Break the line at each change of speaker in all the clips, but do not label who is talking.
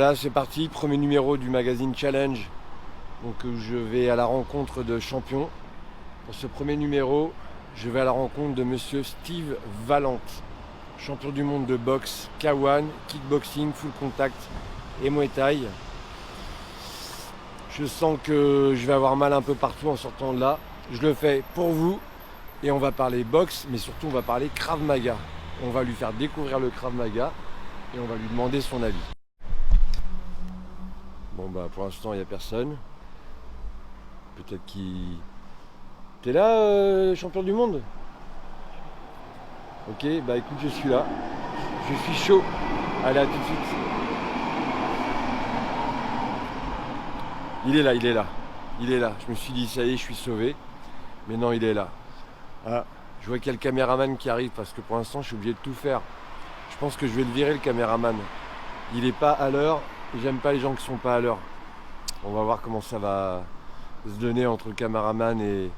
Voilà, c'est parti, premier numéro du magazine Challenge. Donc je vais à la rencontre de champions. Pour ce premier numéro, je vais à la rencontre de monsieur Steve Valente, champion du monde de boxe, K1, kickboxing, full contact et Muay Thai. Je sens que je vais avoir mal un peu partout en sortant de là. Je le fais pour vous et on va parler boxe, mais surtout on va parler Krav Maga. On va lui faire découvrir le Krav Maga et on va lui demander son avis. Bon bah pour l'instant il n'y a personne. Peut-être qu'il... T'es là, champion du monde? Ok, bah écoute, je suis là. Je suis chaud. Allez, à tout de suite. Il est là, il est là. Il est là. Je me suis dit, ça y est, je suis sauvé. Mais non, il est là. Ah, je vois qu'il y a le caméraman qui arrive parce que pour l'instant, je suis obligé de tout faire. Je pense que je vais le virer, le caméraman. Il n'est pas à l'heure et j'aime pas les gens qui sont pas à l'heure. On va voir comment ça va se donner entre le caméraman et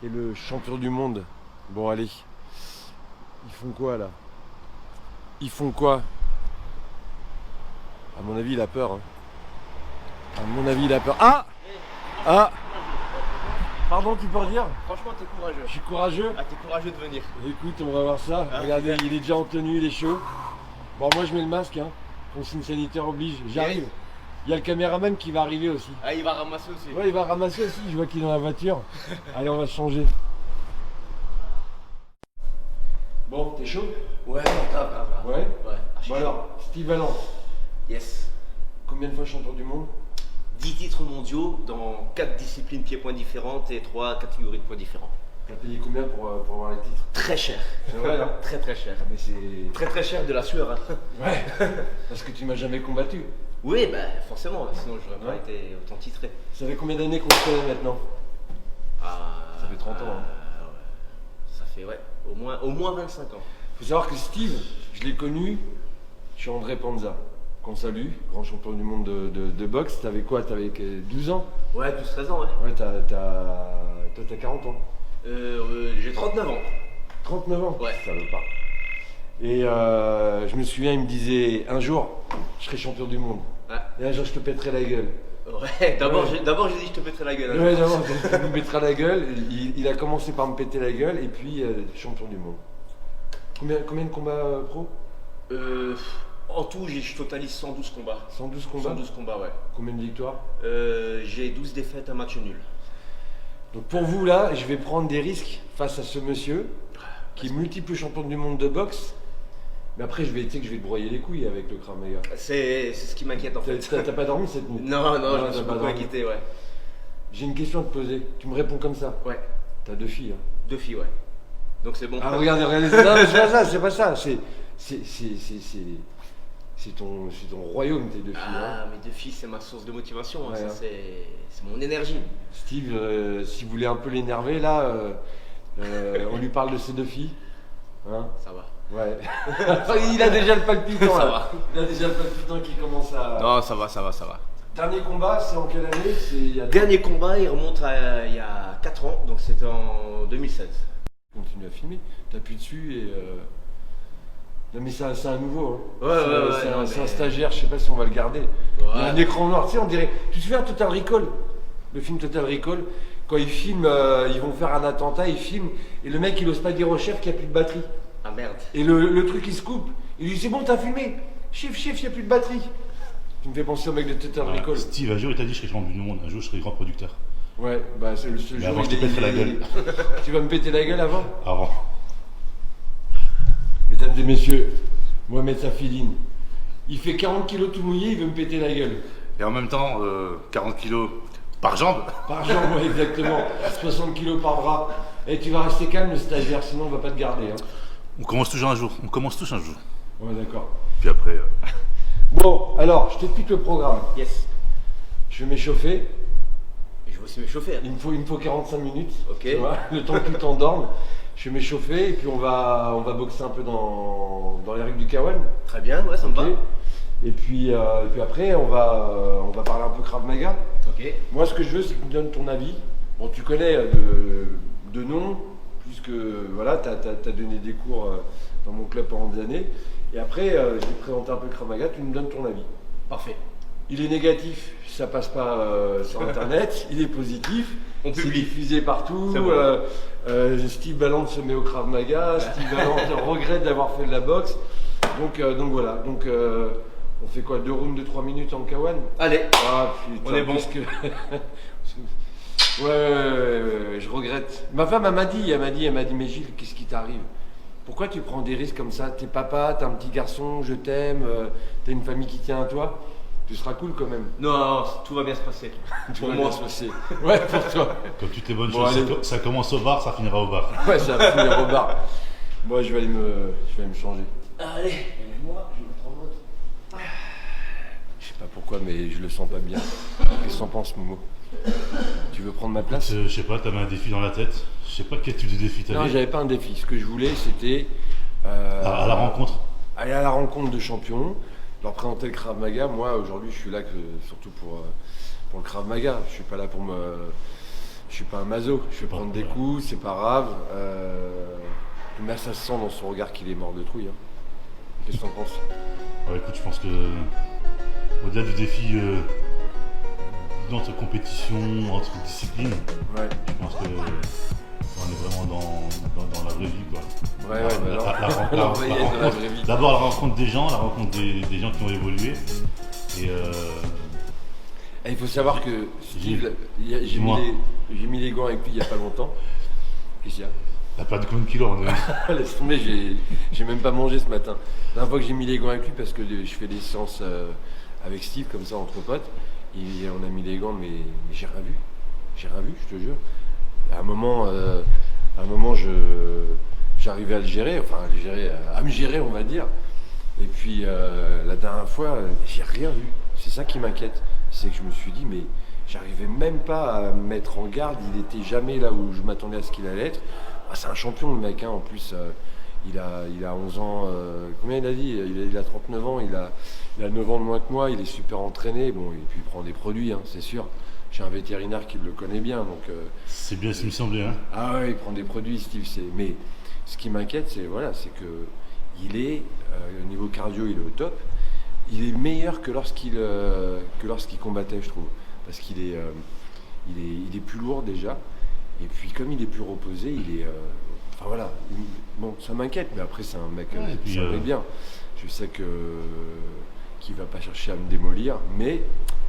le champion du monde. Bon, allez. Ils font quoi là? Ils font quoi? À mon avis, il a peur. Hein. À mon avis, il a peur. Ah! Ah! Pardon, tu peux redire?
Franchement, t'es courageux.
Je suis courageux?
Ah, t'es courageux de venir.
Écoute, on va voir ça.
Ah,
regardez, il est déjà en tenue, il est chaud. Bon, moi, je mets le masque. Hein. Consigne sanitaire oblige. J'arrive. Il y a le caméraman qui va arriver aussi.
Ah, il va ramasser aussi.
Ouais, il va ramasser aussi. Je vois qu'il est dans la voiture. Allez, on va se changer. Bon, t'es chaud?
Ouais, grave.
Ouais?
Ouais.
Bon alors, Steve Valente,
Yes.
combien de fois champion du monde?
10 titres mondiaux dans 4 disciplines pieds-points différentes et 3 catégories de points différents.
T'as payé combien pour avoir les titres?
Très cher.
C'est vrai, hein?
Très cher.
Mais c'est...
Très cher de la sueur. Hein.
Ouais, parce que tu m'as jamais combattu.
Oui, bah forcément, sinon j'aurais pas
Ouais.
été autant titré.
Ça fait combien d'années qu'on se connaît maintenant? Ça fait 30 ans. Hein.
Ouais. Ça fait au moins 25 ans.
Faut savoir que Steve, je l'ai connu chez André Panza, qu'on salue, grand champion du monde de boxe. T'avais quoi? T'avais 12 ans?
Ouais, 12-13 ans, ouais.
Ouais, toi t'as 40 ans.
J'ai 39 ans.
39 ans?
Ouais.
Ça veut pas. Et je me souviens, il me disait, un jour, je serai champion du monde.
Ouais.
Et un jour, je te pèterai la gueule.
Ouais, d'abord j'ai dit je te pèterai la gueule. Hein.
Ouais, d'abord, il me mettra la gueule. Il a commencé par me péter la gueule et puis champion du monde. Combien de combats pro?
En tout, je totalise 112 combats.
112 combats?
112 combats, ouais.
Combien de victoires?
J'ai 12 défaites, un match nul.
Donc pour vous là, je vais prendre des risques face à ce monsieur qui est multiple champion du monde de boxe. Mais après, je vais te broyer les couilles avec le Krav Maga.
C'est ce qui m'inquiète en fait.
T'as pas dormi cette nuit?
Non, je me
t'as
suis
pas
beaucoup
dormi.
inquiété, ouais.
J'ai une question à te poser. Tu me réponds comme ça.
Ouais,
T'as 2 filles. Hein.
2 filles, ouais. Donc c'est bon.
Ah regardez. Non, mais c'est pas ça. C'est ton royaume, tes 2 filles.
Ah,
Hein.
mes 2 filles, c'est ma source de motivation. Hein.
Ouais,
Ça,
hein.
c'est mon énergie.
Steve, si vous voulez un peu l'énerver, là, on lui parle de ses 2 filles. Hein?
Ça va.
Ouais. Il a déjà le palpitant.
Ça
là.
va.
Il a déjà le palpitant qui commence à...
Non, ça va.
Dernier combat, c'est en quelle année?
Dernier combat, il remonte à il y a 4 ans, donc c'était en 2016.
Continue à filmer. T'appuies dessus et... Non mais c'est un nouveau. Hein.
Ouais,
C'est un stagiaire, je sais pas si on va le garder. Il y a un écran noir, tu sais, on dirait... Tu te souviens Total Recall? Le film Total Recall, quand ils filment, ils vont faire un attentat, ils filment, et le mec il ose pas dire au chef qu'il n'y a plus de batterie.
Ah merde.
Et le truc il se coupe. Il lui dit c'est bon, t'as filmé. Chef, il n'y a plus de batterie. Tu me fais penser au mec de Total Recall.
Steve, un jour il t'a dit je serai champion du monde, un jour je serai grand producteur.
Ouais, bah c'est ce
Mais
jour
avant, je te pèterai la gueule.
Tu vas me péter la gueule avant?
Avant.
Mesdames et messieurs, Mohamed Safidine, il fait 40 kilos tout mouillé, il veut me péter la gueule.
Et en même temps, 40 kilos par jambe.
Par jambe, ouais, exactement. 60 kilos par bras. Et tu vas rester calme, le stagiaire, sinon on va pas te garder. Hein.
On commence tous un jour.
Ouais, d'accord.
Puis après.
Bon, alors, je t'explique le programme.
Yes.
Je vais m'échauffer.
Et je vais aussi m'échauffer. Hein.
Il me faut 45 minutes.
Ok.
Tu vois, le temps que tu t'endormes. Je vais m'échauffer et puis on va boxer un peu dans les règles du K1.
Très bien, ouais, ça me va.
Et puis après, on va parler un peu Krav Maga.
Ok.
Moi, ce que je veux, c'est que tu me donnes ton avis. Bon, tu connais de nom, puisque voilà, tu as donné des cours dans mon club pendant des années. Et après, je vais te présenter un peu Krav Maga, tu me donnes ton avis.
Parfait.
Il est négatif, ça passe pas sur internet. Il est positif,
On
c'est
publie.
diffusé partout.
C'est bon.
Steve Ballon se met au Krav Maga. Steve Ballon regrette d'avoir fait de la boxe. Donc voilà. Donc on fait quoi, 2 rounds de 3 minutes en K1?
Allez,
Ah putain,
on est bon.
puisque- ouais, je regrette. Ma femme elle m'a dit, mais Gilles, qu'est-ce qui t'arrive? Pourquoi tu prends des risques comme ça? T'es papa, t'as un petit garçon, je t'aime, t'as une famille qui tient à toi. Tu seras cool quand même.
Non, tout va bien se passer.
Tu
Pour
vas
moi.
bien se passer. Ouais, pour toi.
Comme toutes les bonnes
Bon,
choses,
allez.
ça commence au bar, ça finira au bar.
Ouais, ça va finir au bar. Moi, je vais aller me changer.
Allez.
Moi, je vais me prendre l'autre. Je sais pas pourquoi, mais je le sens pas bien. Qu'est-ce que t'en penses, Momo? Tu veux prendre ma place?
Je sais pas, t'avais un défi dans la tête. Je sais pas quel type de défi
Non,
t'avais.
j'avais pas un défi. Ce que je voulais, c'était
À la rencontre.
aller à la rencontre de champions, leur présenter le Krav Maga. Moi, aujourd'hui, je suis là surtout pour le Krav Maga. Je suis pas là pour me. Je suis pas un maso. Je vais prendre des coups, c'est pas grave. Mais ça se sent dans son regard qu'il est mort de trouille. Hein. Qu'est-ce que t'en penses?
Ouais, écoute, je pense que au-delà du défi d'entre compétition, entre disciplines,
Ouais.
je pense que on est vraiment dans la vraie vie, quoi.
Ouais, bah non.
La
On va y être dans la vraie vie.
D'abord la rencontre des gens, la rencontre des gens qui ont évolué. Et
Et il faut savoir que Steve, j'ai
Dis-moi.
mis les gants avec lui il y a pas longtemps. Qu'est-ce qu'il y a?
t'as perdu combien de kilos à mon avis?
Laisse tomber, j'ai même pas mangé ce matin. La dernière fois que j'ai mis les gants avec lui, parce que je fais des séances avec Steve, comme ça, entre potes, et on a mis les gants, mais j'ai rien vu. J'ai rien vu, je te jure. À un moment, j'arrivais à le gérer, à me gérer, on va dire. Et puis, la dernière fois, j'ai rien vu. C'est ça qui m'inquiète. C'est que je me suis dit, mais j'arrivais même pas à me mettre en garde. Il était jamais là où je m'attendais à ce qu'il allait être. Ah, c'est un champion, le mec, hein. En plus, il a 11 ans. Combien il a dit? Il a 39 ans, il a 9 ans de moins que moi, il est super entraîné. Bon, et puis il prend des produits, hein, c'est sûr. J'ai un vétérinaire qui le connaît bien. Donc,
C'est bien ce qui me semblait, hein.
ah ouais, il prend des produits, Steve. Mais ce qui m'inquiète, c'est que il est, au niveau cardio, il est au top. Il est meilleur que lorsqu'il combattait, je trouve. Parce qu'il est, il est plus lourd déjà. Et puis comme il est plus reposé, il est... enfin voilà, bon, ça m'inquiète, mais après c'est un mec,
Ouais, et puis,
ça va bien. Je sais qu'il va pas chercher à me démolir, mais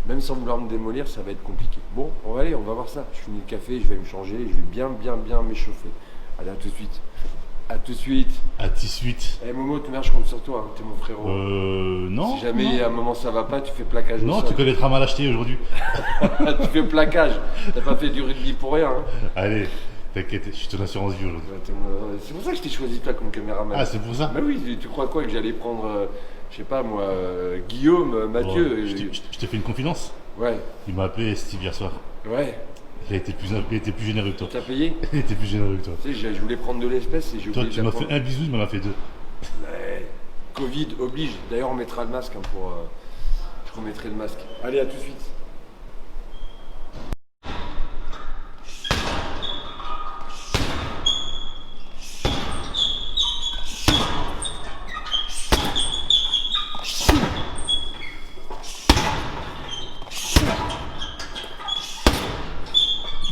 même sans vouloir me démolir, ça va être compliqué. Bon, on va voir ça. Je finis le café, je vais me changer, je vais bien m'échauffer. Allez, à tout de suite. À tout de suite.
À 18.
Eh Momo, tu merde, je compte sur toi, hein, t'es mon frérot.
Non.
Si jamais
non.
à un moment ça va pas, tu fais plaquage au
Non,
sol.
tu connaîtras mal acheté aujourd'hui.
Tu fais plaquage. T'as pas fait du rugby pour rien. Hein.
Allez, t'inquiète, je suis ton assurance vie aujourd'hui.
C'est pour ça que je t'ai choisi toi comme caméraman.
Ah, c'est pour ça?
Bah oui, tu crois quoi que j'allais prendre, je sais pas moi, Guillaume, Mathieu.
Bon, je t'ai fait une confidence.
Ouais,
Il m'a appelé Steve hier soir.
ouais.
Il était plus généreux que toi.
T'as payé?
Il était plus généreux que toi.
Tu sais, je voulais prendre de l'espèce et j'ai
Toi,
oublié
tu
de
m'as
la
fait
prendre.
un bisou, il m'en a fait 2.
Ouais. Covid oblige. D'ailleurs, on mettra le masque hein, pour. Je remettrai le masque. Allez, à tout de suite.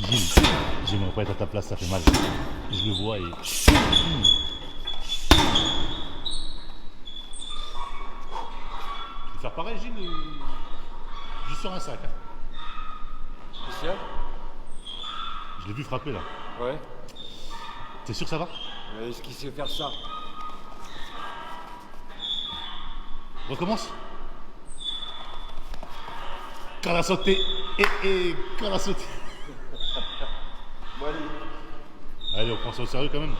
Gilles, j'aimerais pas être à ta place, ça fait mal. Je le vois et. Tu peux faire pareil, Gilles juste sur un sac. Hein.
Spécial?
Je l'ai vu frapper là.
Ouais.
T'es sûr que ça va?
Est-ce qu'il sait faire ça?
Recommence. Quand la sauté. Quand la sauté.
Bon, allez.
Allez, on prend ça au sérieux quand même.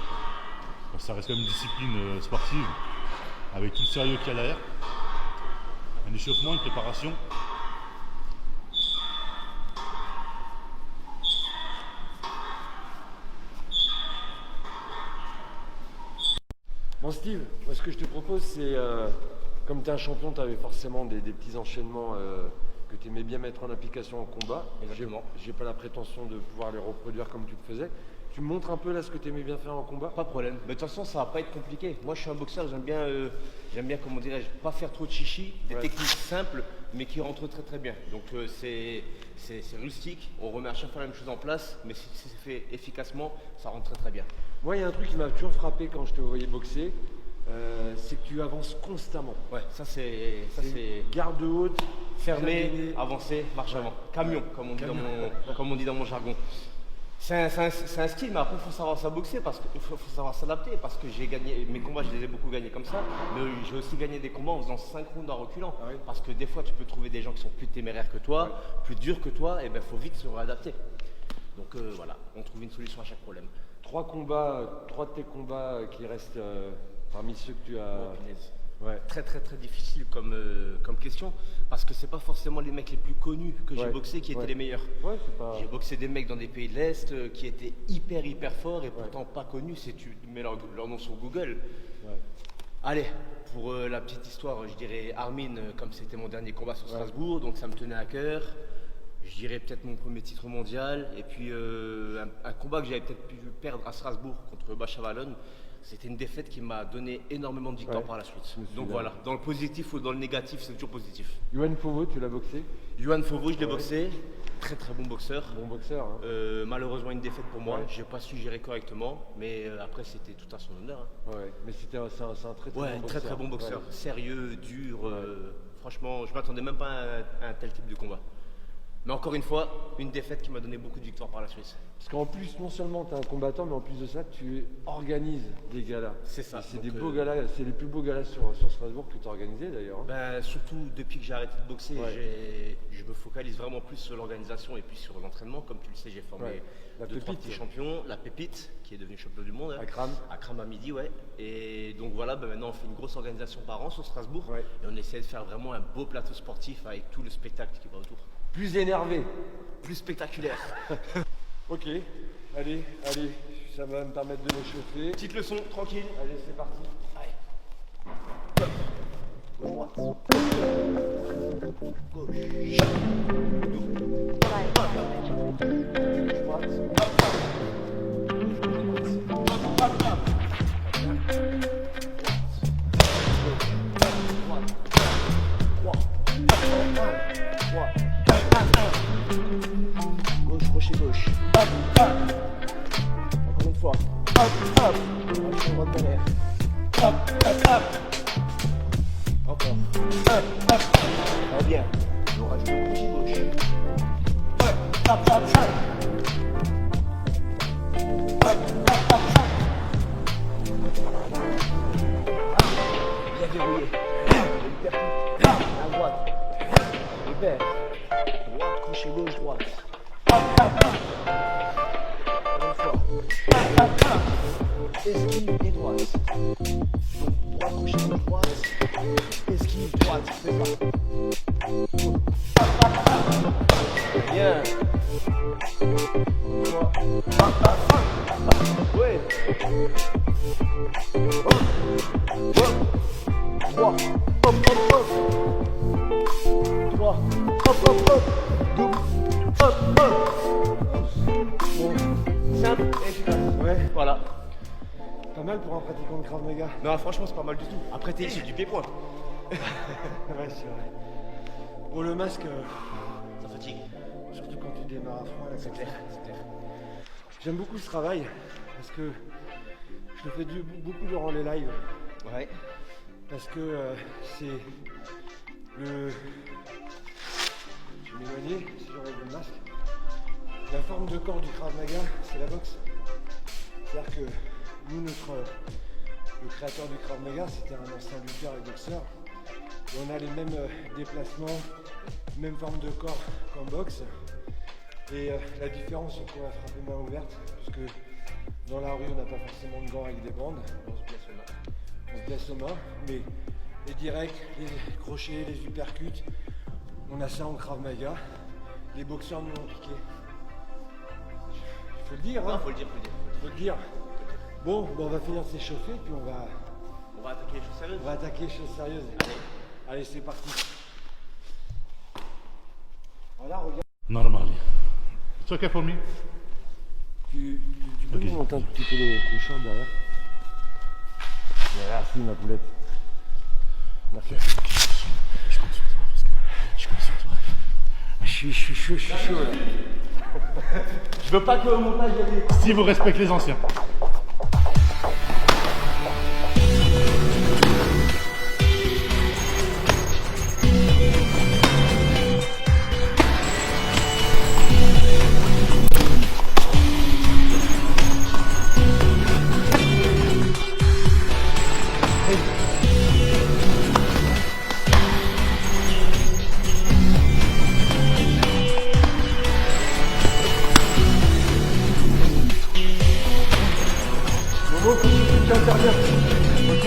Ça reste quand même une discipline sportive. Avec tout le sérieux qu'il y a derrière. Un échauffement, une préparation.
Bon Steve, moi ce que je te propose c'est, comme tu es un champion, tu avais forcément des petits enchaînements que tu aimais bien mettre en application en combat.
Exactement.
J'ai pas la prétention de pouvoir les reproduire comme tu le faisais. Tu me montres un peu là ce que tu aimais bien faire en combat?
Pas de problème. Mais de toute façon, ça va pas être compliqué. Moi, je suis un boxeur, j'aime bien, comment dirais-je, pas faire trop de chichi, des techniques simples, mais qui rentrent très très bien. Donc c'est rustique, on remet à chaque fois la même chose en place, mais si c'est fait efficacement, ça rentre très très bien.
Moi, il y a un truc qui m'a toujours frappé quand je te voyais boxer, c'est que tu avances constamment.
Ouais, ça c'est
Garde haute,
fermé, avancé, marche avant. Camion, comme on dit dans mon jargon. C'est un skill, mais après il faut savoir ça boxer, parce qu'il faut savoir s'adapter, parce que j'ai gagné, mes combats je les ai beaucoup gagnés comme ça, mais j'ai aussi gagné des combats en faisant 5 rounds en reculant.
Ah oui.
Parce que des fois tu peux trouver des gens qui sont plus téméraires que toi, plus durs que toi, et ben faut vite se réadapter. Donc voilà, on trouve une solution à chaque problème.
3 de tes combats qui restent parmi ceux que tu as.
Oh, punaise.
Ouais.
Très très très difficile comme question, parce que c'est pas forcément les mecs les plus connus que j'ai boxé qui étaient les meilleurs.
Ouais, c'est pas.
J'ai boxé des mecs dans des pays de l'Est qui étaient hyper forts et pourtant pas connus si tu mets leur nom sur Google.
Ouais.
Allez, pour la petite histoire, je dirais Armin, comme c'était mon dernier combat sur Strasbourg, donc ça me tenait à cœur. Je dirais peut-être mon premier titre mondial, et puis un combat que j'avais peut-être pu perdre à Strasbourg contre Bachavalon. C'était une défaite qui m'a donné énormément de victoires par la suite. Donc voilà, dans le positif ou dans le négatif, c'est toujours positif.
Yohan Fauveau, tu l'as boxé?
Yohan Fauveau, je l'ai boxé. Très très bon boxeur.
Bon boxeur. Hein.
Malheureusement une défaite pour moi. J'ai pas su gérer correctement, mais après c'était tout à son honneur. Hein.
Ouais, mais c'est un très bon boxeur.
Très bon boxeur. Sérieux, dur. Franchement, je m'attendais même pas à un tel type de combat. Mais encore une fois, une défaite qui m'a donné beaucoup de victoires par la suite.
Parce qu'en plus, non seulement tu es un combattant, mais en plus de ça, tu organises des galas.
C'est ça.
C'est des beaux galas, c'est les plus beaux galas sur Strasbourg que tu as organisés d'ailleurs.
Ben, surtout depuis que j'ai arrêté de boxer, je me focalise vraiment plus sur l'organisation et puis sur l'entraînement. Comme tu le sais, j'ai formé 2-3 petits champions. La Pépite, qui est devenue champion du monde. À midi, ouais. Et donc voilà, ben maintenant on fait une grosse organisation par an sur Strasbourg. Ouais. Et on essaie de faire vraiment un beau plateau sportif avec tout le spectacle qui va autour.
Plus énervé.
Plus spectaculaire.
Ok, allez, ça va me permettre de m'échauffer.
Petite leçon, tranquille.
Allez, c'est parti.
Allez. Droite. Gauche. Gauche. Encore une fois. Droite derrière. Encore. Ah bien. Je rajoute gauche. Bien verrouillé. À droite. Hyper. Droite, crochet gauche, droite. Esquive et droite. Droite, crochet gauche, droite. Esquive, droite. C'est ça. Bien. Ouais. 3. Hop. 3. Hop. Double. Hop. Bon. Simple et efficace.
Ouais.
Voilà.
Pas mal pour un pratiquant de Krav Maga.
Non, franchement, c'est pas mal du tout. Après, t'es issu du pied-point.
Ouais, c'est vrai. Bon, le masque,
Ça fatigue.
surtout quand tu démarres à froid, là,
C'est clair.
J'aime beaucoup ce travail parce que je le fais beaucoup durant les lives.
Ouais.
Parce que c'est le. Je vais m'éloigner si j'enlève le masque. La forme de corps du Krav Maga, c'est la boxe. C'est-à-dire que nous, le créateur du Krav Maga, c'était un ancien lutteur et boxeur. Et on a les mêmes déplacements, même forme de corps qu'en boxe. Et la différence, c'est qu'on va frapper main ouverte, puisque dans la rue, on n'a pas forcément de gants avec des bandes.
On se blesse aux mains.
On se blesse aux mains, mais les directs, les crochets, les uppercuts, on a ça en Krav Maga. Les boxeurs nous l'ont piqué. Il faut le dire, hein.
Non, faut le dire.
Faut le dire. Bon, on va finir de s'échauffer, puis on va
attaquer les choses sérieuses.
attaquer les choses sérieuses. Allez, c'est parti. Voilà, regarde.
Normally. It's okay for me.
Tu peux
Ok.
nous monter un petit peu le short derrière? Merci ma poulette. Merci.
Je compte sur toi parce que je compte sur toi.
Je suis chaud là. Je veux pas que au montage il y ait des...
Steve respecte les anciens.
Momo, faut que tu interviennes. Ok.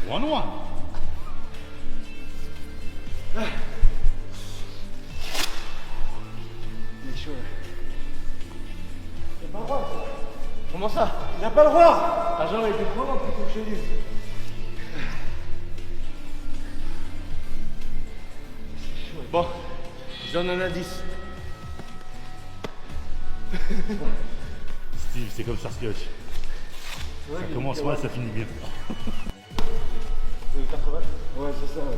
One.
Il est chaud là. Il a pas le droit.
Comment ça?
Il a pas le droit. Ta jambe a été trop lente pour que je te dise.
Bon, je donne un indice.
Steve, c'est comme ça ce coach. Ça commence mal, ça finit bien.
80? Ouais, c'est ça. Ouais.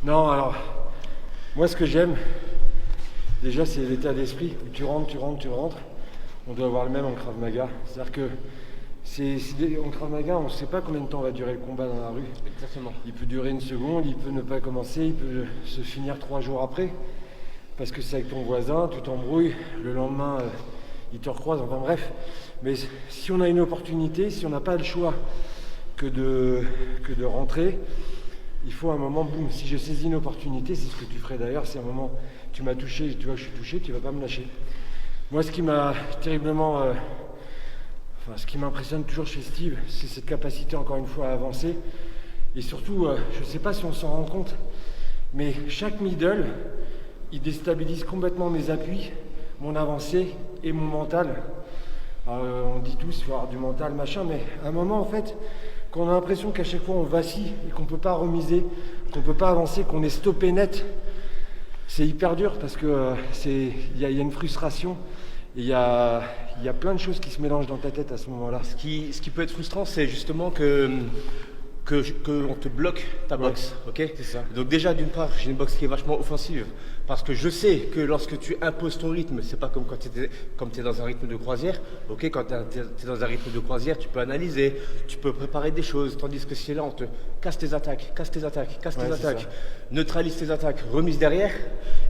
Non, alors, moi ce que j'aime, déjà c'est l'état d'esprit où tu rentres. On doit avoir le même en Krav Maga. C'est-à-dire que en Krav Maga, on ne sait pas combien de temps va durer le combat dans la rue.
Exactement.
Il peut durer une seconde, il peut ne pas commencer, il peut se finir 3 jours après. Parce que c'est avec ton voisin, tu t'embrouilles, le lendemain il te recroise, enfin bref. Mais si on a une opportunité, si on n'a pas le choix que de rentrer, il faut un moment, boum, si je saisis une opportunité, c'est ce que tu ferais d'ailleurs, c'est un moment, tu m'as touché, tu vois que je suis touché, tu vas pas me lâcher. Moi, ce qui m'a terriblement, ce qui m'impressionne toujours chez Steve, c'est cette capacité, encore une fois, à avancer. Et surtout, je ne sais pas si on s'en rend compte, mais chaque middle, il déstabilise complètement mes appuis, mon avancée et mon mental. On dit tous, il faut avoir du mental, machin, mais à un moment, en fait, quand on a l'impression qu'à chaque fois on vacille et qu'on ne peut pas remiser, qu'on ne peut pas avancer, qu'on est stoppé net, c'est hyper dur parce que il y a une frustration et il y a plein de choses qui se mélangent dans ta tête à ce moment-là.
Ce qui peut être frustrant, c'est justement qu'on te bloque ta boxe, ok?
C'est ça.
Donc déjà, d'une part, j'ai une boxe qui est vachement offensive, parce que je sais que lorsque tu imposes ton rythme, c'est pas comme quand tu es dans un rythme de croisière, ok? Quand tu es dans un rythme de croisière, tu peux analyser, tu peux préparer des choses, tandis que si là, on te casse tes attaques, neutralise tes attaques, remise derrière,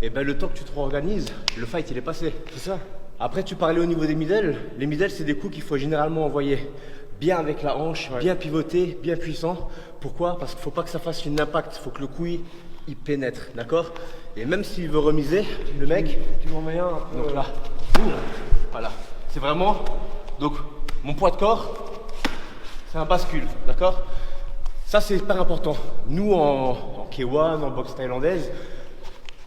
et ben le temps que tu te réorganises, le fight, il est passé.
C'est ça.
Après, tu parlais au niveau des middle. Les middle, c'est des coups qu'il faut généralement envoyer bien avec la hanche, bien pivoté, bien puissant. Pourquoi? Parce qu'il ne faut pas que ça fasse une impact, il faut que le coup il pénètre, d'accord? Et même s'il veut remiser, le mec,
tu m'en mets un.
donc là, boum, voilà. C'est vraiment, donc mon poids de corps, c'est un bascule, d'accord? Ça, c'est hyper important. Nous, en K1, en boxe thaïlandaise,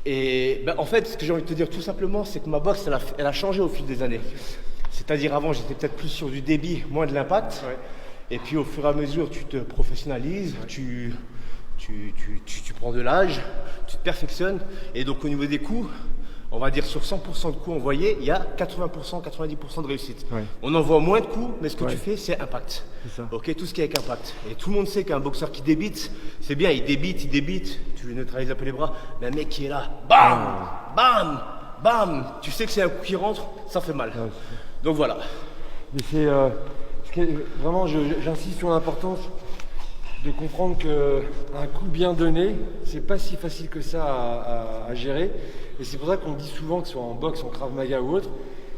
et ben, en fait, ce que j'ai envie de te dire tout simplement, c'est que ma boxe, elle a changé au fil des années. C'est-à-dire avant, j'étais peut-être plus sur du débit, moins de l'impact.
Ouais.
Et puis au fur et à mesure, tu te professionnalises, tu prends de l'âge, tu te perfectionnes. Et donc au niveau des coups, on va dire sur 100% de coups envoyés, il y a 80%, 90% de réussite.
Ouais.
On envoie moins de coups, mais ce que tu fais, c'est impact.
C'est ça.
Ok, tout ce qui est avec impact. Et tout le monde sait qu'un boxeur qui débite, c'est bien, il débite, tu lui neutralises un peu les bras, mais un mec qui est là, bam, bam, bam, tu sais que c'est un coup qui rentre, ça fait mal.
Ouais.
Donc voilà.
Mais c'est vraiment, j'insiste sur l'importance de comprendre qu'un coup bien donné, c'est pas si facile que ça à gérer. Et c'est pour ça qu'on dit souvent, que ce soit en boxe, en Krav Maga ou autre,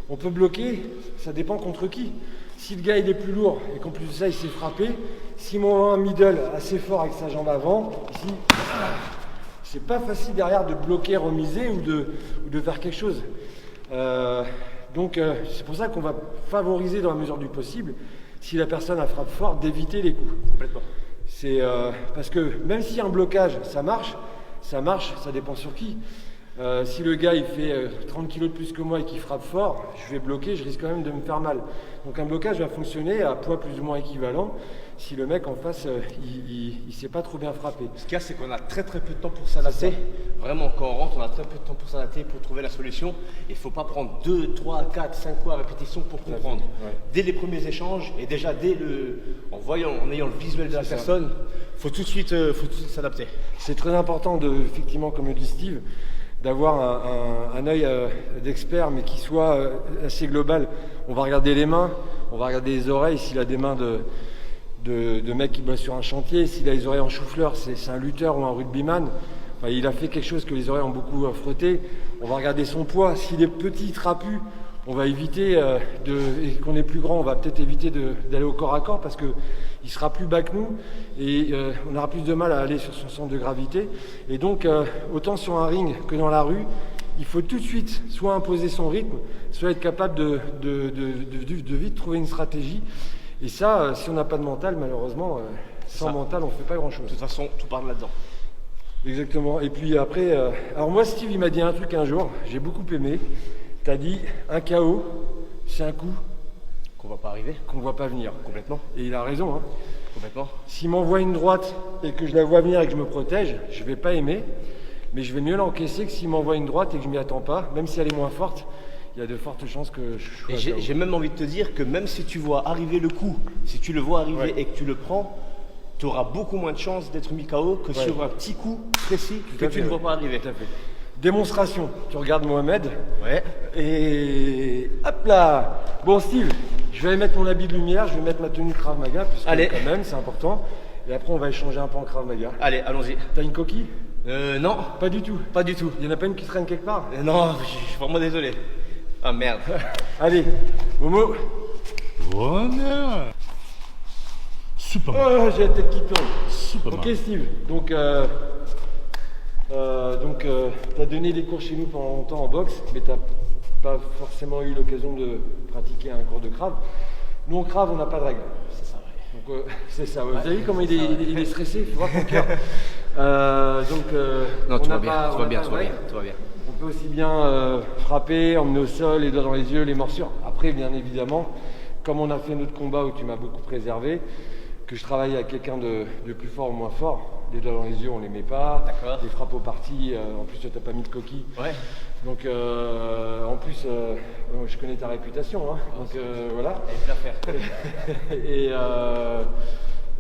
on peut bloquer, ça dépend contre qui. Si le gars il est plus lourd et qu'en plus de ça il s'est frappé, si mon un middle assez fort avec sa jambe avant, ici, c'est pas facile derrière de bloquer, remiser ou de faire quelque chose. Donc c'est pour ça qu'on va favoriser dans la mesure du possible, si la personne a frappe fort, d'éviter les coups.
Complètement.
C'est parce que même si un blocage, ça marche, ça dépend sur qui. Si le gars il fait 30 kg de plus que moi et qu'il frappe fort, je vais bloquer, je risque quand même de me faire mal. Donc un blocage va fonctionner à poids plus ou moins équivalent si le mec en face il sait pas trop bien frapper.
Ce qu'il y a, c'est qu'on a très peu de temps pour s'adapter. Vraiment, quand on rentre, on a très peu de temps pour s'adapter, pour trouver la solution. Il ne faut pas prendre 2, 3, 4, 5 fois à répétition pour comprendre.
Ouais.
Dès les premiers échanges et déjà en ayant le visuel de la personne, il faut tout de suite s'adapter.
C'est très important effectivement, comme le dit Steve, d'avoir un œil d'expert, mais qui soit assez global. On va regarder les mains, on va regarder les oreilles, s'il a des mains de mec qui bosse sur un chantier, s'il a les oreilles en chou-fleur, c'est un lutteur ou un rugbyman. Enfin, il a fait quelque chose que les oreilles ont beaucoup frotté. On va regarder son poids. S'il est petit, trapu, on va éviter et qu'on est plus grand, on va peut-être éviter d'aller au corps à corps parce qu'il sera plus bas que nous et on aura plus de mal à aller sur son centre de gravité. Et donc, autant sur un ring que dans la rue, il faut tout de suite soit imposer son rythme, soit être capable de vite trouver une stratégie. Et ça, si on n'a pas de mental, malheureusement, sans mental, on ne fait pas grand-chose.
De toute façon, tout part là-dedans.
Exactement. Et puis après, alors moi, Steve, il m'a dit un truc un jour, j'ai beaucoup aimé. T'as dit, un KO, c'est un coup,
Qu'on va pas arriver.
qu'on voit pas venir.
Complètement.
Et il a raison. Hein.
Complètement.
S'il m'envoie une droite et que je la vois venir et que je me protège, je vais pas aimer, mais je vais mieux l'encaisser que s'il m'envoie une droite et que je m'y attends pas, même si elle est moins forte, il y a de fortes chances que je sois
Et j'ai même envie de te dire que même si tu vois arriver le coup, si tu le vois arriver
Ouais.
et que tu le prends, tu auras beaucoup moins de chances d'être mis KO que sur un petit coup précis que
à
tu
fait,
ne vois
ouais.
pas arriver.
Tout à fait. Démonstration, tu regardes Mohamed,
Ouais.
et hop là. Bon Steve, je vais aller mettre mon habit de lumière, je vais mettre ma tenue Krav Maga, puisque
Allez.
quand même c'est important, et après on va échanger un peu en Krav Maga.
Allez, allons-y.
T'as une coquille?
Non,
Pas du tout.
pas du tout.
Il y en a pas une qui traîne quelque part?
Non, je suis vraiment désolé. Ah merde.
Allez, Momo.
Honneur. Superman.
Oh, j'ai la tête qui tourne.
Superman.
Ok Steve, donc tu as donné des cours chez nous pendant longtemps en boxe, mais tu n'as pas forcément eu l'occasion de pratiquer un cours de Krav. Nous en Krav, on n'a pas de règles.
C'est ça, ouais.
Donc c'est ça, ouais. Vous avez vu comment il est stressé, il faut voir son cœur.
Non,
on
tout
n'a
va bien,
pas-
tout
on
va
n'a
bien,
pas
tout
de
va bien,
règles.
tout va bien.
On peut aussi bien frapper, emmener au sol, les doigts dans les yeux, les morsures. Après, bien évidemment, comme on a fait notre combat où tu m'as beaucoup préservé, que je travaille avec quelqu'un de plus fort ou moins fort, les doigts dans les yeux, on les met pas.
D'accord.
Les frappes au parti, en plus, tu n'as pas mis de coquille.
Ouais.
Donc, en plus, je connais ta réputation. Hein. Donc, voilà.
Allez, fais l'affaire.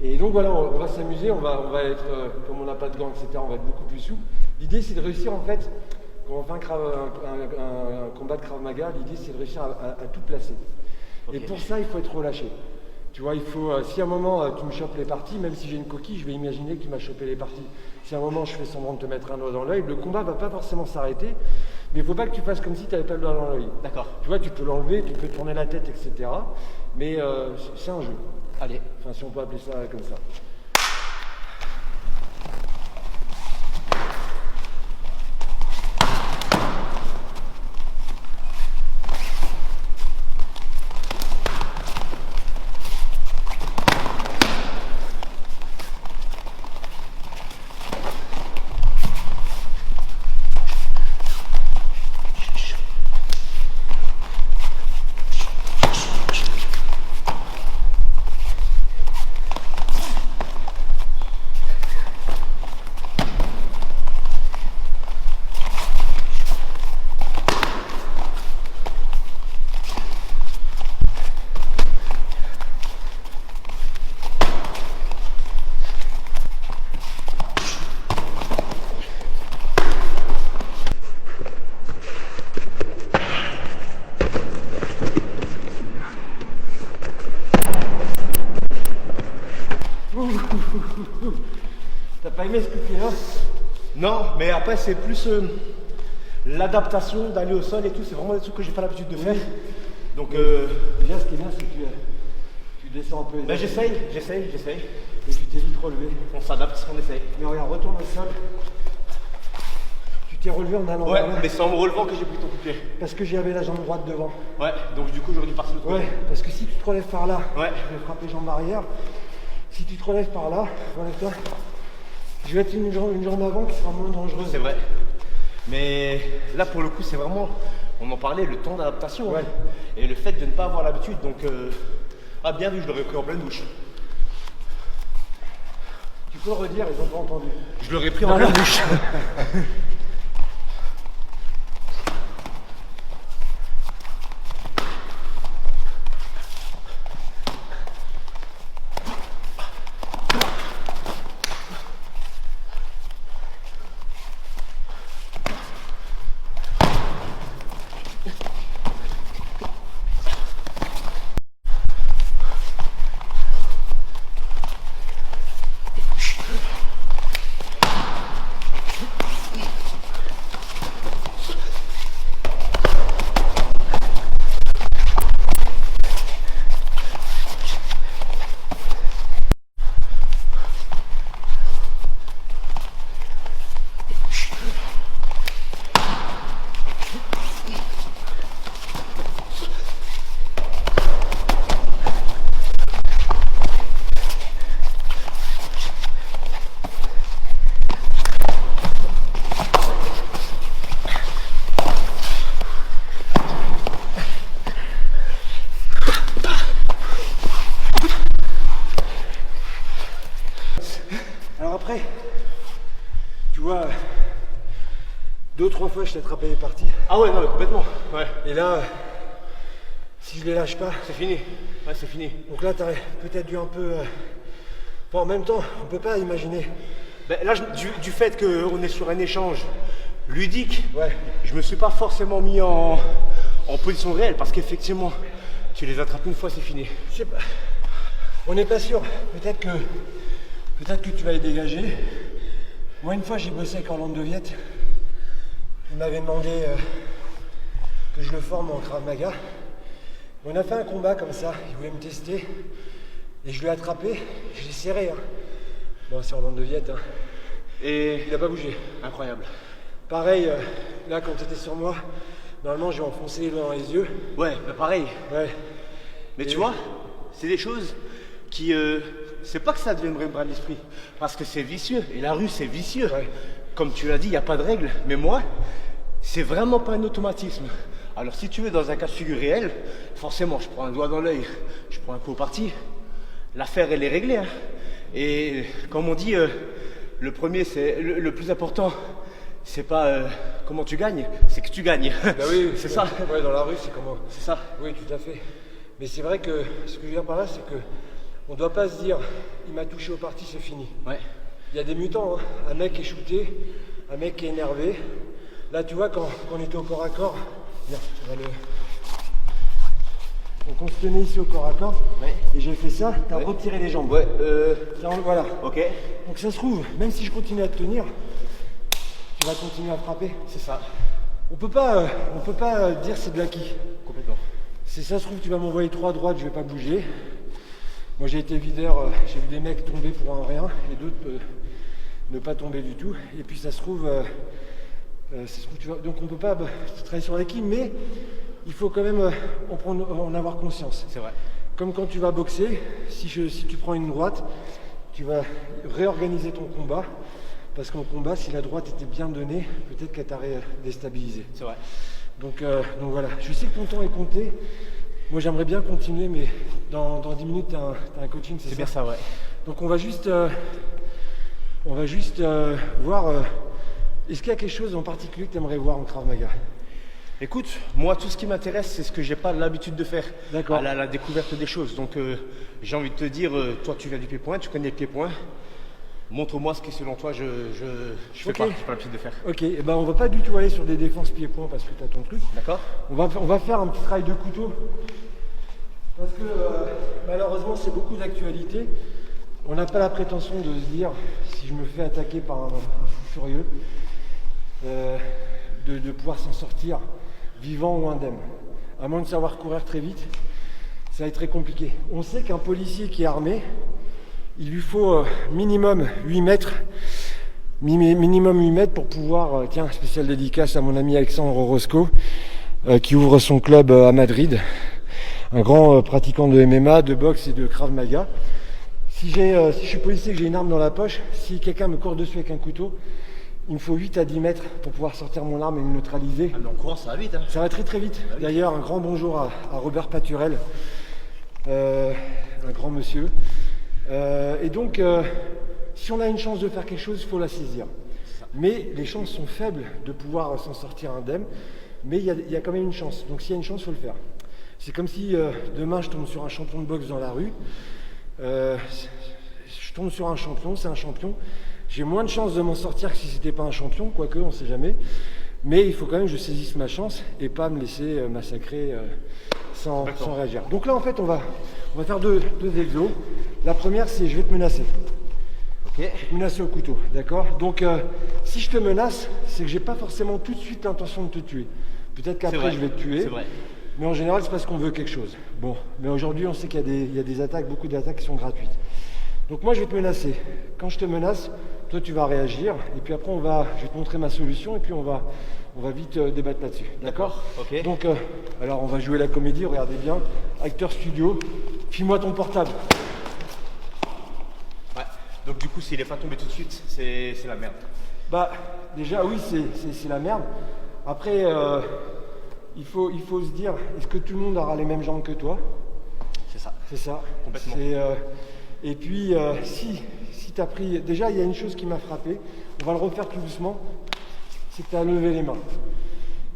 Et donc voilà, on va s'amuser, on va être, comme on n'a pas de gants, etc., on va être beaucoup plus souple. L'idée c'est de réussir en fait, quand on fait un combat de Krav Maga, l'idée c'est de réussir à tout placer. Et pour ça, il faut être relâché. Tu vois, il faut, si à un moment tu me chopes les parties, même si j'ai une coquille, je vais imaginer que tu m'as chopé les parties. Si à un moment je fais semblant de te mettre un doigt dans l'œil, le combat va pas forcément s'arrêter, mais il faut pas que tu fasses comme si tu n'avais pas le doigt dans l'œil.
D'accord.
Tu vois, tu peux l'enlever, tu peux tourner la tête, etc. Mais c'est un jeu.
Allez.
Enfin, si on peut appeler ça comme ça. T'as pas aimé ce que tu fais là?
Non, mais après c'est plus l'adaptation d'aller au sol et tout, c'est vraiment des trucs que j'ai pas l'habitude de faire. Donc
Déjà, ce qui est bien, c'est que tu descends un peu les
ben,
appuis
j'essaye.
et tu t'es vite relevé.
On s'adapte, on essaye.
Mais regarde, retourne au sol. Tu t'es relevé en allant
Ouais,
vers là.
mais c'est en me relevant que j'ai pris ton coup de pied.
Parce que j'avais la jambe droite devant.
Ouais, donc du coup j'aurais dû partir de l'autre
Ouais,
côté.
parce que si tu te relèves par là,
Ouais.
je vais frapper jambe arrière. Si tu te relèves par là, relève-toi. Je vais être une jambe avant qui sera moins dangereuse.
C'est vrai. Mais là pour le coup c'est vraiment, on en parlait, le temps d'adaptation.
Ouais.
Hein. Et le fait de ne pas avoir l'habitude. Donc ah bien vu, je l'aurais pris en pleine bouche.
Tu peux le redire, ils n'ont pas entendu.
Je l'aurais pris en pleine bouche.
2-3 fois, je t'ai attrapé les parties.
Ah ouais, non, mais complètement. Ouais.
Et là, si je les lâche pas,
C'est fini. Ouais, c'est fini.
donc là, t'aurais peut-être dû un peu. Bon, en même temps, on peut pas imaginer.
Ben, là, du fait qu'on est sur un échange ludique,
Ouais.
je me suis pas forcément mis en position réelle parce qu'effectivement, tu les attrapes une fois, c'est fini.
Je sais pas. On n'est pas sûr. Peut-être que tu vas les dégager. Moi, une fois, j'ai bossé avec Orlando Viette. Il m'avait demandé que je le forme en Krav Maga. On a fait un combat comme ça. Il voulait me tester. Et je l'ai attrapé. Je l'ai serré. Hein. Bon, c'est Orlando Viette. Hein.
Et
Il n'a pas bougé.
incroyable.
Pareil, là, quand tu étais sur moi, normalement, j'ai enfoncé les doigts dans les yeux.
Ouais, bah pareil.
Ouais.
Mais
Et-
tu vois, c'est des choses qui. C'est pas que ça devienne vrai bras d'esprit, parce que c'est vicieux. Et la rue, c'est vicieux.
Ouais.
Comme tu l'as dit, il n'y a pas de règle. Mais moi, c'est vraiment pas un automatisme. Alors si tu veux, dans un cas de figure réel, forcément, je prends un doigt dans l'œil, je prends un coup au parti. L'affaire, elle est réglée. Hein. Et comme on dit, le premier, c'est le plus important. C'est pas comment tu gagnes, c'est que tu gagnes.
Bah oui,
c'est ça.
Ouais, dans la rue, c'est comment.
C'est ça.
Oui, tout à fait. Mais c'est vrai que ce que je veux dire par là, c'est que on doit pas se dire, il m'a touché au parti, c'est fini.
Ouais.
Il y a des mutants, hein. Un mec est shooté, un mec est énervé. Là, tu vois, quand on était au corps à corps, viens, on va le. Donc on se tenait ici au corps à corps,
Ouais.
et j'ai fait ça, t'as
Ouais.
retiré les jambes.
Ouais.
Voilà.
Ok.
Donc ça se trouve, même si je continue à te tenir, tu vas continuer à frapper.
C'est ça.
On peut pas dire c'est de l'acquis.
Complètement.
Si ça se trouve, tu vas m'envoyer 3 droites, je vais pas bouger. Moi j'ai été videur, j'ai vu des mecs tomber pour un rien et d'autres ne pas tomber du tout. Et puis ça se trouve, donc on peut pas travailler sur l'acquis, mais il faut quand même en avoir conscience.
C'est vrai.
Comme quand tu vas boxer, si tu prends une droite, tu vas réorganiser ton combat. Parce qu'en combat, si la droite était bien donnée, peut-être qu'elle t'aurait déstabilisé.
C'est vrai.
Donc voilà, je sais que ton temps est compté. Moi j'aimerais bien continuer, mais dans 10 minutes, tu as un coaching, c'est
C'est
ça?
bien ça, ouais.
Donc on va juste voir, est-ce qu'il y a quelque chose en particulier que tu aimerais voir en Krav Maga?
Écoute, moi tout ce qui m'intéresse, c'est ce que j'ai pas l'habitude de faire.
D'accord.
À la découverte des choses. Donc j'ai envie de te dire, toi tu viens du pied-point, tu connais le pied-point. Montre-moi ce qui selon toi je fais
Ok.
pas, j'ai pas l'habitude de faire.
Ok, et ben on va pas du tout aller sur des défenses pieds-points parce que tu as ton truc.
D'accord?
On va faire un petit travail de couteau. Parce que malheureusement, c'est beaucoup d'actualité. On n'a pas la prétention de se dire, si je me fais attaquer par un fou furieux, de pouvoir s'en sortir vivant ou indemne. À moins de savoir courir très vite, ça va être très compliqué. On sait qu'un policier qui est armé, il lui faut minimum 8 mètres. Minimum 8 mètres pour pouvoir, tiens, spécial dédicace à mon ami Alexandre Orozco, qui ouvre son club à Madrid, un grand pratiquant de MMA, de boxe et de Krav Maga. Si je suis policier et que j'ai une arme dans la poche, si quelqu'un me court dessus avec un couteau, il me faut 8 à 10 mètres pour pouvoir sortir mon arme et me neutraliser.
Ah mais en courant ça va vite hein.
Ça va très très vite. D'ailleurs, un grand bonjour à Robert Paturel, un grand monsieur. Et donc, si on a une chance de faire quelque chose, il faut la saisir. Mais les chances sont faibles de pouvoir s'en sortir indemne, mais il y a quand même une chance. Donc s'il y a une chance, il faut le faire. C'est comme si demain je tombe sur un champion de boxe dans la rue. Je tombe sur un champion, c'est un champion. J'ai moins de chances de m'en sortir que si c'était pas un champion, quoique on ne sait jamais. Mais il faut quand même que je saisisse ma chance et pas me laisser massacrer sans réagir. Donc là en fait on va faire deux exos. La première c'est je vais te menacer.
Ok.
Je vais te menacer au couteau, d'accord? Donc si je te menace, c'est que j'ai pas forcément tout de suite l'intention de te tuer. Peut-être qu'après je vais te tuer.
C'est vrai.
Mais en général c'est parce qu'on veut quelque chose. Bon, mais aujourd'hui on sait qu'il y a des attaques, beaucoup d'attaques qui sont gratuites. Donc moi je vais te menacer. Quand je te menace, toi tu vas réagir et puis après je vais te montrer ma solution et puis on va vite débattre là-dessus. D'accord?
Ok.
Donc alors on va jouer la comédie, regardez bien. Acteur studio, file-moi ton portable.
Ouais. Donc du coup s'il est pas tombé tout de suite, c'est la merde.
Bah déjà oui c'est la merde. Après il faut se dire, est-ce que tout le monde aura les mêmes jambes que toi?
C'est ça.
C'est ça.
Complètement.
Et puis, si tu as pris... Déjà, il y a une chose qui m'a frappé. On va le refaire plus doucement. c'est que tu as levé les mains.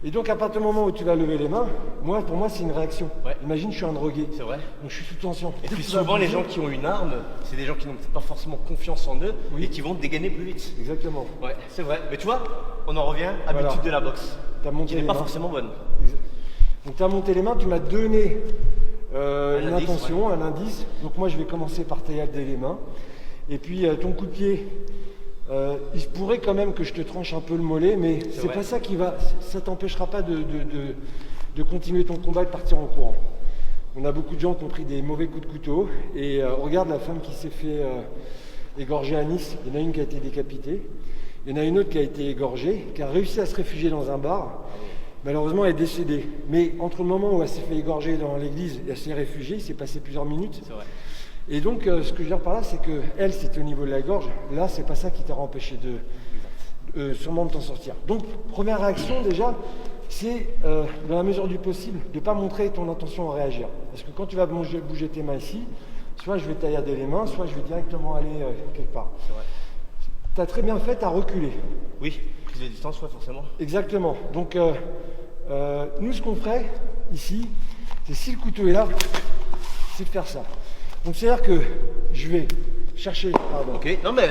Et donc à partir du moment où tu vas lever les mains, pour moi c'est une réaction.
Ouais.
Imagine je suis un drogué.
C'est vrai.
Donc je suis sous tension.
Et
Dès
puis
que tu vas
souvent, les
bouger-
gens qui ont une arme, c'est des gens qui n'ont pas forcément confiance en eux
Oui.
et qui vont te dégainer plus vite.
Exactement.
Ouais, c'est vrai. Mais tu vois, on en revient,
Voilà.
habitude de la boxe,
T'as monté
qui n'est
les
pas
mains.
forcément bonne.
Donc tu as monté les mains, tu m'as donné une
indice,
intention, un indice. Donc moi je vais commencer par tailladder les mains. Et puis ton coup de pied, il se pourrait quand même que je te tranche un peu le mollet, mais c'est
vrai.
pas ça qui va. Ça t'empêchera pas de continuer ton combat et de partir en courant. On a beaucoup de gens qui ont pris des mauvais coups de couteau. Et regarde la femme qui s'est fait égorger à Nice. Il y en a une qui a été décapitée. Il y en a une autre qui a été égorgée, qui a réussi à se réfugier dans un bar. Malheureusement, elle est décédée. Mais entre le moment où elle s'est fait égorger dans l'église et elle s'est réfugiée, il s'est passé plusieurs minutes.
C'est vrai.
Et donc, ce que je veux dire par là, c'est que elle, c'était au niveau de la gorge. Là, c'est pas ça qui t'aura empêché sûrement de t'en sortir. Donc, première réaction déjà, c'est dans la mesure du possible de ne pas montrer ton intention à réagir. Parce que quand tu vas bouger tes mains ici, soit je vais taillarder les mains, soit je vais directement aller quelque part.
C'est vrai.
Tu as très bien fait à reculer.
Oui, prise de distance, ouais, forcément.
Exactement. Donc, nous, ce qu'on ferait ici, c'est si le couteau est là, c'est de faire ça. Donc, c'est-à-dire que je vais chercher
Ok, non mais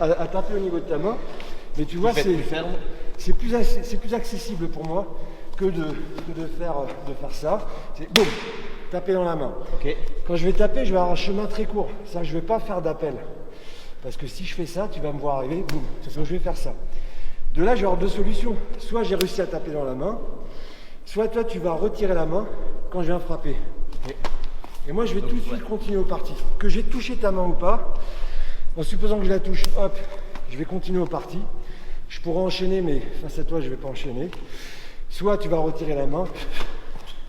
à taper au niveau de ta main, mais tu vois,
faites plus ferme.
c'est plus accessible pour moi que de faire ça. C'est boum, taper dans la main.
Ok,
Quand je vais taper, je vais avoir un chemin très court. Ça, je ne vais pas faire d'appel. Parce que si je fais ça, tu vas me voir arriver, boum. Donc je vais faire ça. De là, je vais avoir deux solutions. Soit j'ai réussi à taper dans la main, soit toi, tu vas retirer la main quand je viens frapper.
ok.
Et moi, je vais tout de suite continuer au parti. Que j'ai touché ta main ou pas, en supposant que je la touche, hop, je vais continuer au parti. Je pourrais enchaîner, mais face à toi, je ne vais pas enchaîner. Soit tu vas retirer la main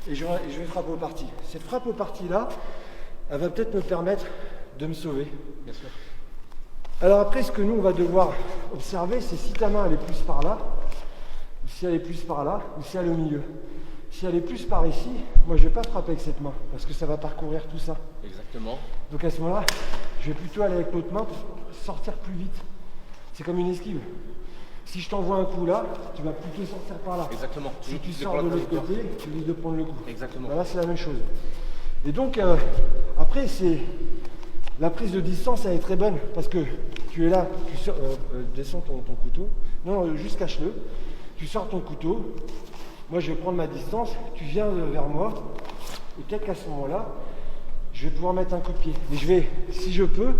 et je vais frapper au parti. Cette frappe au parti-là, elle va peut-être me permettre de me sauver.
Bien sûr.
Alors après, ce que nous, on va devoir observer, c'est si ta main, elle est plus par là, ou si elle est plus par là, ou si elle est au milieu. Si elle est plus par ici, moi, je ne vais pas frapper avec cette main, parce que ça va parcourir tout ça.
Exactement.
Donc à ce moment-là, je vais plutôt aller avec l'autre main pour sortir plus vite. C'est comme une esquive. Si je t'envoie un coup là, tu vas plutôt sortir par là.
Exactement.
Si tu
De
sors
prendre
de
le
l'autre
coup.
côté, tu risques de prendre le coup.
Exactement.
Là, c'est la même chose. Et donc, après, c'est la prise de distance, elle est très bonne parce que tu es là, tu descends ton couteau. Non, juste cache-le. Tu sors ton couteau. Moi, je vais prendre ma distance. Tu viens vers moi. Et peut-être qu'à ce moment-là, je vais pouvoir mettre un coup de pied. Mais je vais, si je peux,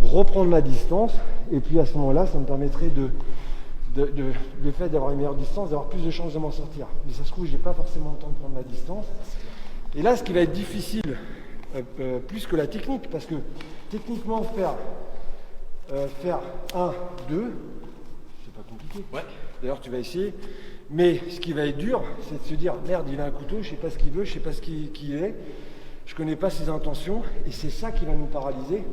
reprendre ma distance. Et puis à ce moment-là, ça me permettrait le fait d'avoir une meilleure distance, d'avoir plus de chances de m'en sortir. Mais ça se trouve, je n'ai pas forcément le temps de prendre ma distance. Et là, ce qui va être difficile, plus que la technique, parce que techniquement, faire 1, 2, c'est pas compliqué.
Ouais.
D'ailleurs, tu vas essayer. Mais ce qui va être dur, c'est de se dire, merde, il a un couteau, je sais pas ce qu'il veut, je sais pas qui il est, je connais pas ses intentions, et c'est ça qui va nous paralyser,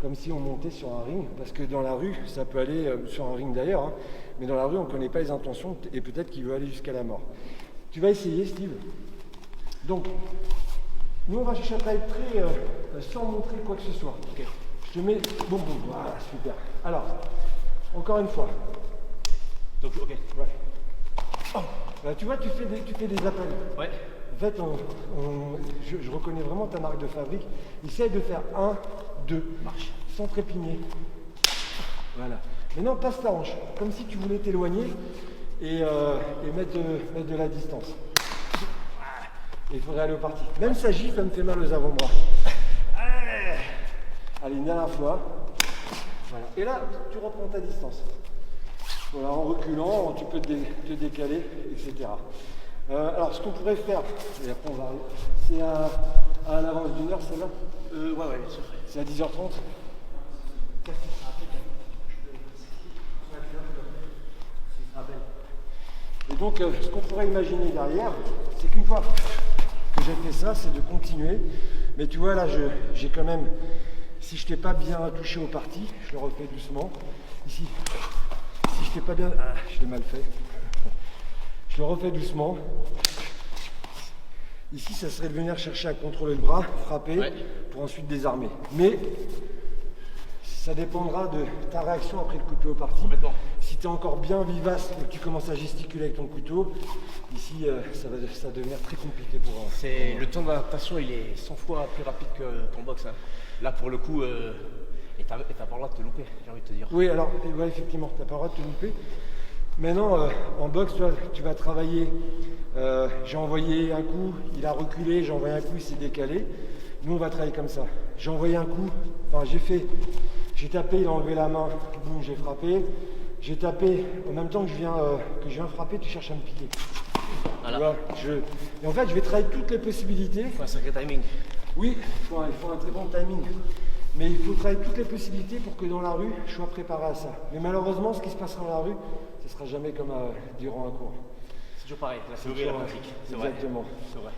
comme si on montait sur un ring, parce que dans la rue, ça peut aller, sur un ring d'ailleurs, hein, mais dans la rue, on ne connaît pas les intentions, et peut-être qu'il veut aller jusqu'à la mort. Tu vas essayer, Steve. Donc, nous, on va chercher à être prêt sans montrer quoi que ce soit.
Ok.
Je te mets, bon, voilà, super. Alors, encore une fois.
Donc, ok.
Ouais. Oh, là, tu vois, tu fais des appels.
Ouais.
En fait, je reconnais vraiment ta marque de fabrique. Essaye de faire 1, 2, marche, sans trépigner. Voilà. Maintenant, passe ta hanche, comme si tu voulais t'éloigner et mettre de la distance. Et il faudrait aller au parti. Même sa gifle, elle me fait mal aux avant-bras. Allez, une dernière fois. Voilà. Et là, tu reprends ta distance. Voilà, en reculant, tu peux te décaler, etc. Alors, ce qu'on pourrait faire, et après on va arriver, c'est à l'avance d'une heure, celle-là.
Ouais, bien sûr.
C'est à 10h30. Et donc, ce qu'on pourrait imaginer derrière, c'est qu'une fois que j'ai fait ça, c'est de continuer. Mais tu vois, là, j'ai quand même, si je t'ai pas bien touché au parti, je le refais doucement. Ici, si je t'ai pas bien, je l'ai mal fait. Je le refais doucement. Ici, ça serait de venir chercher à contrôler le bras, frapper,
ouais,
pour ensuite désarmer. Mais Ça dépendra de ta réaction après le couteau parti.
Complètement.
Si tu es encore bien vivace et que tu commences à gesticuler avec ton couteau, ici ça va devenir très compliqué pour...
Le temps d'adaptation, il est 100 fois plus rapide qu'en boxe. Hein. Là, pour le coup, et t'as pas le droit de te louper, j'ai envie de te dire.
Oui, alors, ouais, effectivement, tu n'as pas le droit de te louper. Maintenant, en boxe, tu vas travailler. J'ai envoyé un coup, il a reculé, j'ai envoyé un coup, il s'est décalé. Nous, on va travailler comme ça. J'ai envoyé un coup, enfin, j'ai tapé, il a enlevé la main, boum, j'ai frappé. J'ai tapé, en même temps que je viens frapper, tu cherches à me piquer.
Voilà.
Et en fait, je vais travailler toutes les possibilités.
Il faut un sacré timing.
Oui, il faut un très bon timing. Mais il faut travailler toutes les possibilités pour que dans la rue, je sois préparé à ça. Mais malheureusement, ce qui se passera dans la rue, ce ne sera jamais comme durant un cours.
C'est toujours pareil, la théorie et la pratique. C'est vrai.
Exactement.
C'est vrai.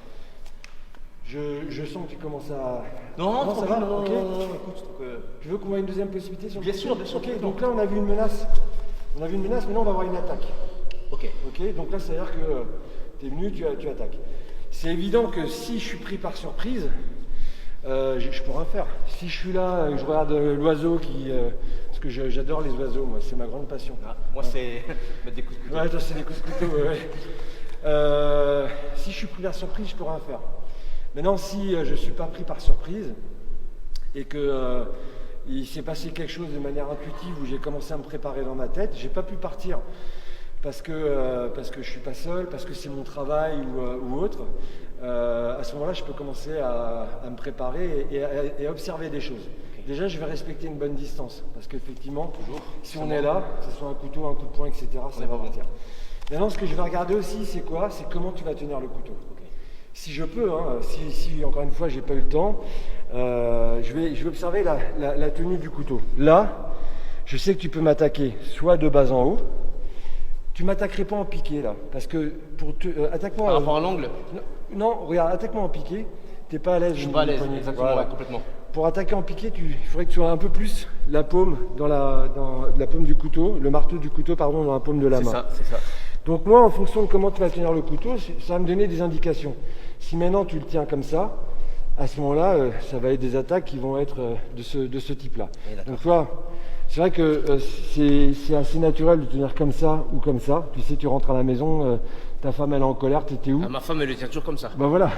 Je sens que tu commences à...
Non,
ça va.
non,
Ok.
écoute,
Tu veux qu'on voit une deuxième possibilité sur le
Bien
côté?
sûr, bien sûr.
Ok, donc là, on a vu une menace. Maintenant on va avoir une attaque.
Ok.
Ok, donc là, c'est-à-dire que tu es venu, tu attaques. C'est évident que si je suis pris par surprise, je peux rien faire. Si je suis là, je regarde l'oiseau parce que j'adore les oiseaux, moi, c'est ma grande passion.
Ah, moi, c'est mettre des coups de couteau.
Ouais, toi, c'est des coups de couteau, ouais. Si je suis pris par surprise, je peux rien faire. Maintenant, si je ne suis pas pris par surprise et que il s'est passé quelque chose de manière intuitive où j'ai commencé à me préparer dans ma tête, j'ai pas pu partir parce que je suis pas seul, parce que c'est mon travail ou autre. À ce moment-là, je peux commencer à me préparer et à observer des choses. Okay. Déjà, je vais respecter une bonne distance parce qu'effectivement, toujours, si on est là, que ce soit un couteau, un coup de poing, etc., ça va partir. Maintenant, ce que je vais regarder aussi, c'est quoi? C'est comment tu vas tenir le couteau. Okay. Si je peux, hein, si encore une fois, j'ai pas eu le temps, je vais observer la tenue du couteau. Là, je sais que tu peux m'attaquer soit de bas en haut. Tu m'attaquerais pas en piqué là, parce que attaque-moi.
Par rapport à l'angle.
Non, regarde, attaque-moi en piqué. T'es pas à l'aise.
Je suis pas à l'aise, exactement,
voilà.
Ouais, complètement.
Pour attaquer en piqué, il faudrait que tu sois un peu plus la paume dans la paume du couteau, le marteau du couteau, pardon, dans la paume de la main.
C'est ça.
Donc moi, en fonction de comment tu vas tenir le couteau, ça va me donner des indications. Si maintenant tu le tiens comme ça, à ce moment-là, ça va être des attaques qui vont être de ce type-là. Donc toi, c'est vrai que c'est assez naturel de tenir comme ça ou comme ça. Tu sais, tu rentres à la maison, ta femme elle est en colère, t'étais où?
Ma femme elle le tient toujours comme ça.
Ben voilà.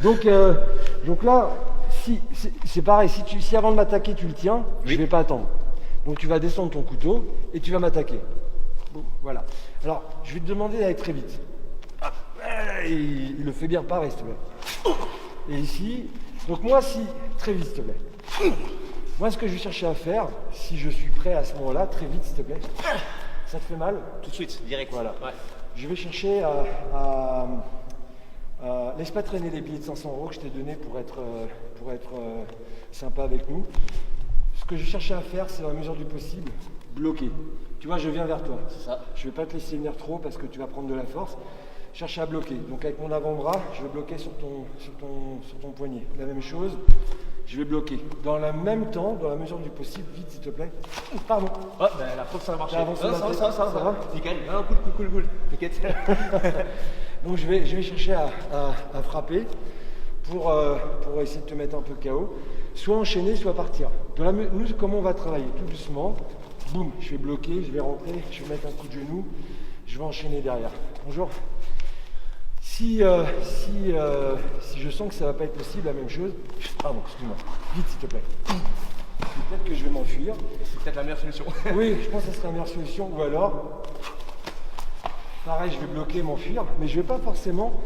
donc là, c'est pareil, si avant de m'attaquer tu le tiens, oui. Je vais pas attendre. Donc tu vas descendre ton couteau et tu vas m'attaquer. Bon, voilà. Alors, je vais te demander d'aller très vite. Il le fait bien pareil, s'il te plaît. Et ici, donc moi, très vite, s'il te plaît. Moi, ce que je vais chercher à faire, si je suis prêt à ce moment-là, très vite, s'il te plaît. Ça te fait mal?
Tout de suite, direct.
Voilà.
Ouais.
Je vais chercher laisse pas traîner les billets de 500 € que je t'ai donné pour être sympa avec nous. Ce que je vais chercher à faire, c'est dans la mesure du possible, bloquer. Tu vois, je viens vers toi.
C'est ça.
Je vais pas te laisser venir trop parce que tu vas prendre de la force. Chercher à bloquer. Donc avec mon avant-bras, je vais bloquer sur ton poignet. La même chose, je vais bloquer. Dans le même temps, dans la mesure du possible, vite s'il te plaît. Pardon.
Oh, ben, la preuve ça va marcher.
Ça va.
Nickel. Non, cool. T'inquiète.
Donc je vais chercher à frapper pour essayer de te mettre un peu KO. Soit enchaîner, soit partir. Nous, comment on va travailler? Tout doucement. Boum, je vais bloquer, je vais rentrer, je vais mettre un coup de genou, je vais enchaîner derrière. Bonjour. Si je sens que ça ne va pas être possible, la même chose, pardon, excuse-moi, vite s'il te plaît. Peut-être que je vais m'enfuir.
C'est peut-être la meilleure solution.
Oui, je pense que ce sera la meilleure solution. Ou alors, pareil, je vais bloquer, m'enfuir, mais je ne vais pas forcément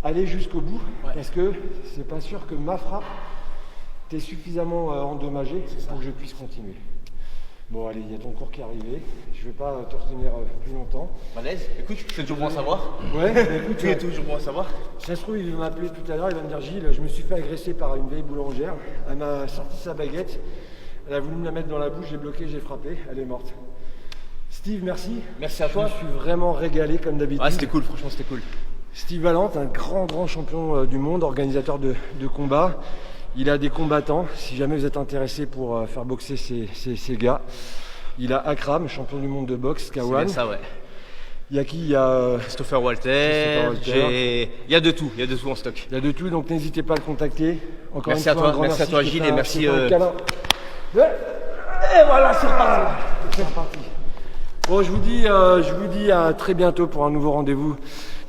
aller jusqu'au bout, parce que c'est pas sûr que ma frappe t'ait suffisamment endommagée pour que je puisse continuer. Bon, allez, il y a ton cours qui est arrivé. Je ne vais pas te retenir plus longtemps.
Malaise, écoute, c'est toujours bon à savoir.
Ouais, écoute,
c'est toujours bon à savoir.
Ça se trouve, il va m'appeler tout à l'heure, il va me dire Gilles, je me suis fait agresser par une vieille boulangère. Elle m'a sorti sa baguette, elle a voulu me la mettre dans la bouche, j'ai bloqué, j'ai frappé, elle est morte. Steve, merci.
Merci à toi.
Je me suis vraiment régalé comme d'habitude.
Ah, c'était cool, franchement, c'était cool.
Steve Valente, un grand champion du monde, organisateur de combats. Il a des combattants, si jamais vous êtes intéressé pour faire boxer ces gars. Il a Akram, champion du monde de boxe, Kawan.
C'est ça, ouais.
Il y a qui? Il y a
Christopher Walter. Il y a de tout en stock.
Il y a de tout, donc n'hésitez pas à le contacter. Encore
merci à toi, merci à toi Gilles et merci.
Et voilà, c'est reparti. C'est reparti. Bon, je vous dis à très bientôt pour un nouveau rendez-vous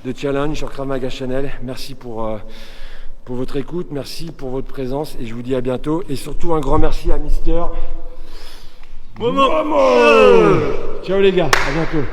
de challenge sur Krav Maga Channel. Merci pour votre écoute, merci pour votre présence et je vous dis à bientôt. Et surtout un grand merci à Mister Momo. Ciao les gars, à bientôt.